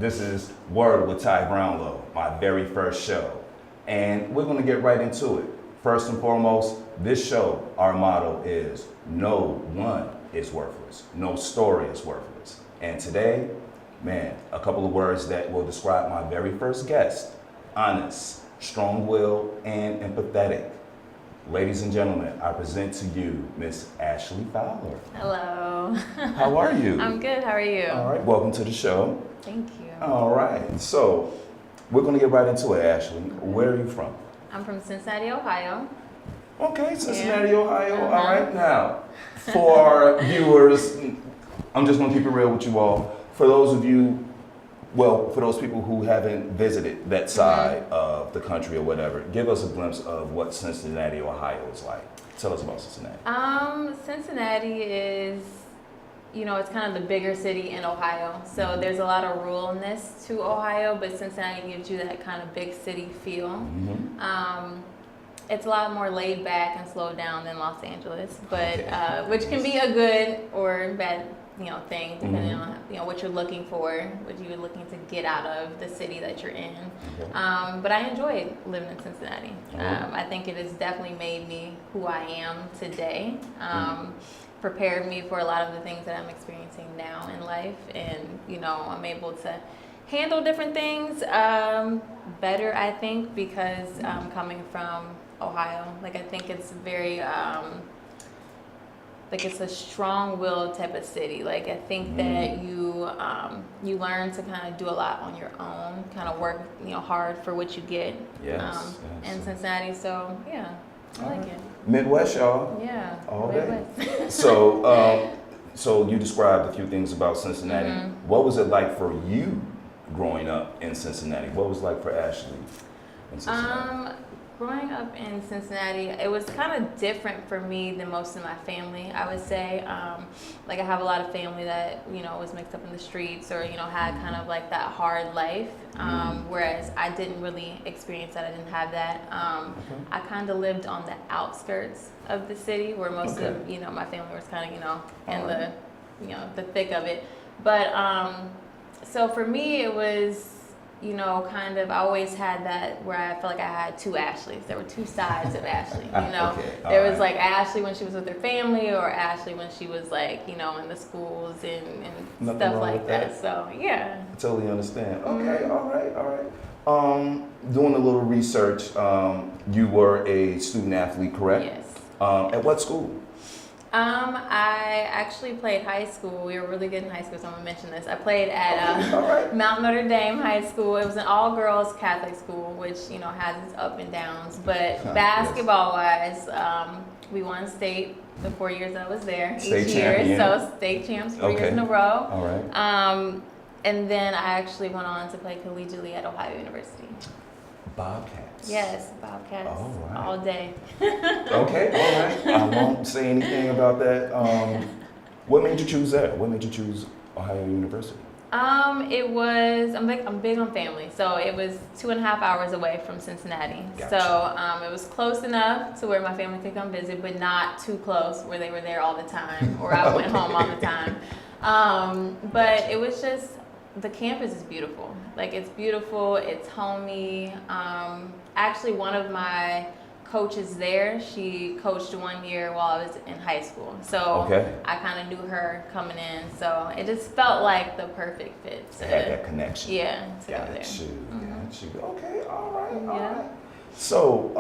This is Word with Ty Brownlow, my very first show. And we're going to get right into it. First and foremost, this show, our motto is no one is worthless. No story is worthless. And today, man, a couple of words that will describe my very first guest: honest, strong-willed, and empathetic. Ladies and gentlemen, I present to you Miss Ashley Fowler. Hello. How are you? I'm good. How are you? All right, welcome to the show. Thank you. All right, so we're going to get right into it, Ashley. Where are you from? I'm from Cincinnati, Ohio. Okay, Cincinnati, Yeah. Ohio. Uh-huh. All right, now, for our viewers, I'm just going to keep it real with you all. For those of you, well, for those people who haven't visited that side of the country or whatever, give us a glimpse of what Cincinnati, Ohio is like. Tell us about Cincinnati. Cincinnati is, it's kind of the bigger city in Ohio. So there's a lot of ruralness to Ohio, but Cincinnati gives you that kind of big city feel. Mm-hmm. It's a lot more laid back and slowed down than Los Angeles, but Okay. which can be a good or bad thing depending Mm-hmm. on what you're looking for, what you're looking to get out of the city that you're in. Okay. But I enjoyed living in Cincinnati. Mhm. I think it has definitely made me who I am today. Prepared me for a lot of the things that I'm experiencing now in life, and I'm able to handle different things better, I think, because coming from Ohio, I think it's very it's a strong-willed type of city. I think that you learn to kind of do a lot on your own, kind of work hard for what you get. Yes, yes. In Cincinnati. So yeah, I like it. Midwest, y'all. Yeah, All day. Midwest. So you described a few things about Cincinnati. Mm-hmm. What was it like for you growing up in Cincinnati? What was it like for Ashley in Cincinnati? Growing up in Cincinnati, it was kind of different for me than most of my family, I would say. I have a lot of family that, was mixed up in the streets or, had kind of that hard life. Whereas I didn't really experience that. I didn't have that. I kind of lived on the outskirts of the city where most of, my family was kind of, in the thick of it. But, so for me, it was, I always had that where I felt like I had two Ashleys. There were two sides of Ashley, Okay, there was Ashley when she was with her family, or Ashley when she was in the schools and Nothing stuff wrong like with that. that. So yeah. I totally understand. Okay, all right. Doing a little research, you were a student athlete, correct? Yes. At what school? I actually played high school. We were really good in high school, so I'm gonna mention this. I played at All right. Mount Notre Dame High School. It was an all-girls Catholic school, which has its up and downs. But basketball-wise, we won state the 4 years I was there. State each year, champion. so state champs 4 years in a row. All right. And then I actually went on to play collegiately at Ohio University. Bobcats. Yes, Bobcats. All right. All day. Okay, all right. I won't say anything about that. What made you choose that? What made you choose Ohio University? It was, I'm big on family, so it was 2.5 hours away from Cincinnati. Gotcha. So it was close enough to where my family could come visit, but not too close where they were there all the time, or I went home all the time. But it was just, the campus is beautiful. It's beautiful, it's homey. Actually, one of my coaches there, she coached 1 year while I was in high school. So I kind of knew her coming in. So it just felt like the perfect fit. To have that connection. Yeah, to go Got there. you. Okay, all right, Yeah. all right. So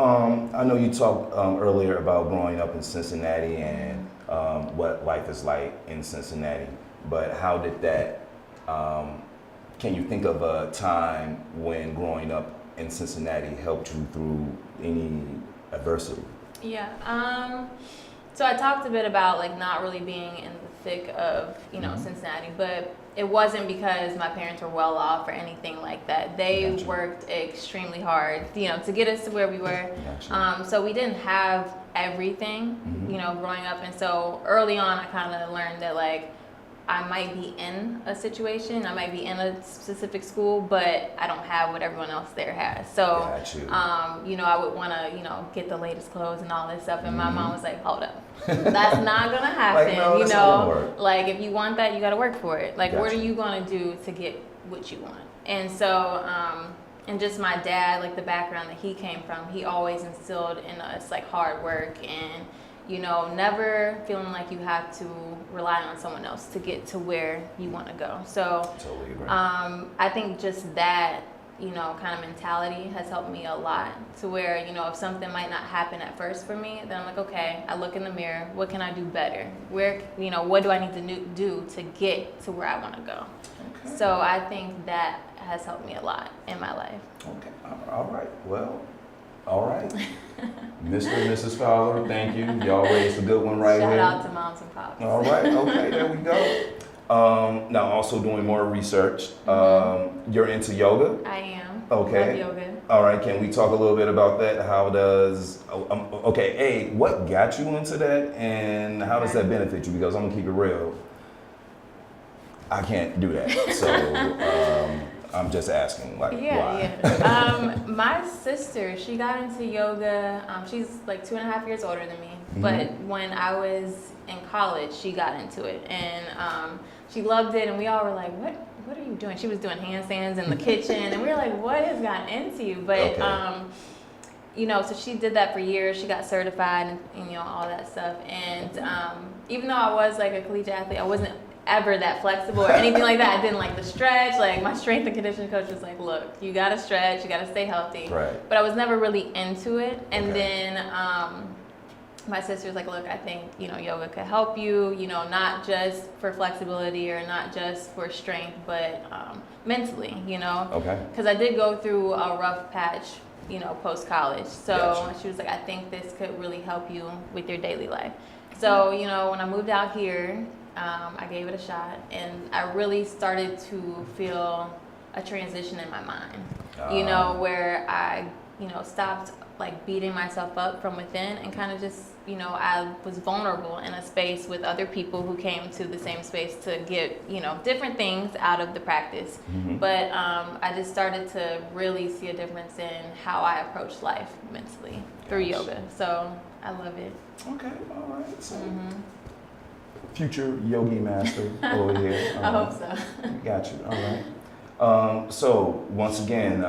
I know you talked earlier about growing up in Cincinnati and what life is like in Cincinnati, but how did that, can you think of a time when growing up in Cincinnati helped you through any adversity? Yeah. So I talked a bit about not really being in the thick of Cincinnati, but it wasn't because my parents were well off or anything like that. They Gotcha. worked extremely hard, to get us to where we were. Gotcha. So we didn't have everything, growing up, and so early on I kind of learned that I might be in a situation, I might be in a specific school, but I don't have what everyone else there has. So, Got you. I would want to, get the latest clothes and all this stuff. And my mom was like, hold up, that's not going to happen. No, that's not gonna work. If you want that, you got to work for it. What Gotcha. are you going to do to get what you want. And so, and just my dad, like the background that he came from, he always instilled in us like hard work and, you know, never feeling like you have to rely on someone else to get to where you want to go. So Totally agree. I think just that, you know, kind of mentality has helped me a lot to where, you know, if something might not happen at first for me, then I'm like, okay, I look in the mirror, what can I do better? Where, you know, what do I need to do to get to where I want to go? Okay. So I think that has helped me a lot in my life. Okay. All right. Well, all right. Mr. and Mrs. Fowler, thank you. Y'all raised a good one right Shout here. out to moms and pops. All right. Okay. There we go. Now, also doing more research. You're into yoga. I am. Okay. Love yoga. All right. Can we talk a little bit about that? How does? Okay. A, what got you into that, and how does that benefit you? Because I'm gonna keep it real. I can't do that. So I'm just asking, like, why? Yeah. My sister, she got into yoga. She's like 2.5 years older than me. But when I was in college, she got into it, and she loved it. And we all were like, "What are you doing?" She was doing handstands in the kitchen, and we were like, "What has gotten into you?" But you know, so she did that for years. She got certified, and you know, all that stuff. And even though I was like a collegiate athlete, I wasn't ever that flexible or anything like that. I didn't like the stretch. Like my strength and conditioning coach was like, look, you gotta stretch, you gotta stay healthy. Right. But I was never really into it. And then my sister was like, look, I think, you know, yoga could help you, you know, not just for flexibility or not just for strength, but mentally, you know. Okay. Because I did go through a rough patch, you know, post-college. So Gotcha. she was like, I think this could really help you with your daily life. So, you know, when I moved out here, I gave it a shot, and I really started to feel a transition in my mind, you know, where I, you know, stopped like beating myself up from within and kind of just, you know, I was vulnerable in a space with other people who came to the same space to get, you know, different things out of the practice. But I just started to really see a difference in how I approach life mentally through yoga. So I love it. Okay. All right. So. Future yogi master over here. I hope so. Got you. All right. So once again,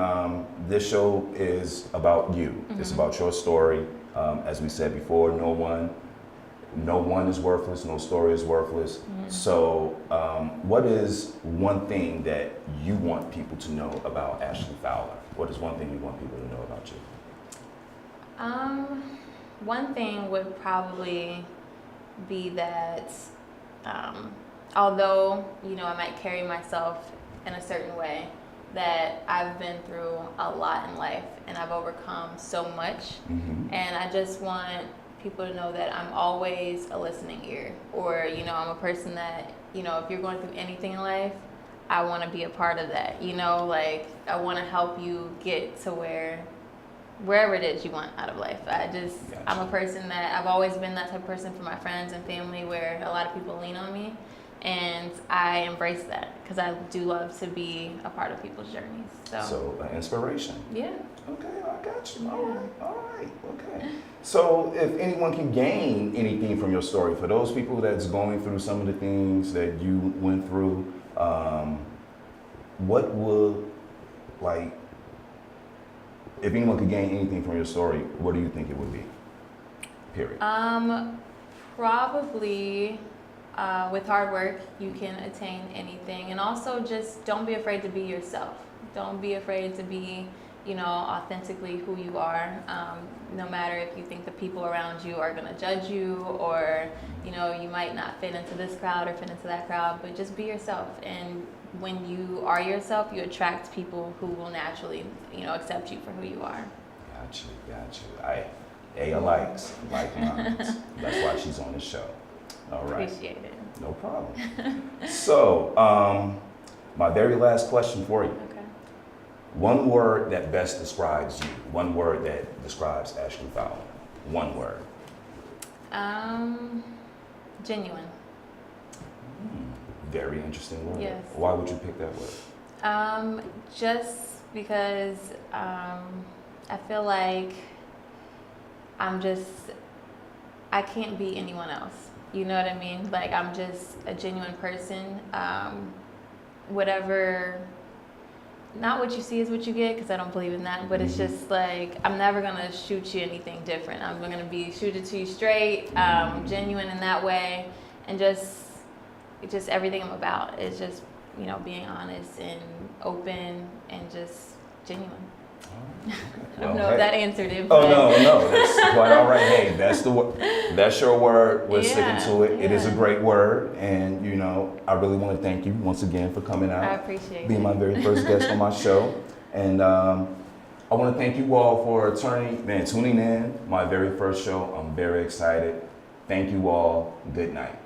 this show is about you. It's about your story. As we said before, no one is worthless. No story is worthless. So, what is one thing that you want people to know about Ashley Fowler? What is one thing you want people to know about you? One thing would probably be that although, you know, I might carry myself in a certain way, that I've been through a lot in life and I've overcome so much. And I just want people to know that I'm always a listening ear, or, you know, I'm a person that, you know, if you're going through anything in life, I want to be a part of that, you know, like I want to help you get to wherever it is you want out of life. I'm a person that I've always been that type of person for my friends and family, where a lot of people lean on me, and I embrace that because I do love to be a part of people's journeys. So Inspiration. Yeah. Okay, I got you. Yeah. All right, okay. So if anyone can gain anything from your story, for those people that's going through some of the things that you went through, what would, like, if anyone could gain anything from your story, what do you think it would be? Period. Probably with hard work, you can attain anything. And also just don't be afraid to be yourself. Don't be afraid to be, you know, authentically who you are. No matter if you think the people around you are going to judge you, or, you know, you might not fit into this crowd or fit into that crowd, but just be yourself. And when you are yourself, you attract people who will naturally, you know, accept you for who you are. Got you. A likes, like minds. That's why she's on the show. All right. Appreciate it. No problem. So, my very last question for you. Okay. One word that best describes you. One word that describes Ashley Fowler. One word. Genuine. Very interesting word. Yes. Why would you pick that word? Just because I feel like I can't be anyone else. You know what I mean? Like, I'm just a genuine person. Whatever not what you see is what you get, because I don't believe in that, but it's just like, I'm never going to shoot you anything different. I'm going to be shoot it to you straight, genuine in that way, and just everything I'm about is just, you know, being honest and open and just genuine. I don't know if that answered it. Oh, no, that's quite all right. Hey, that's your word. We're sticking to it. Yeah. It is a great word, and you know, I really want to thank you once again for coming out. I appreciate being it. my very first guest on my show, and I want to thank you all for tuning in. My very first show. I'm very excited. Thank you all. Good night.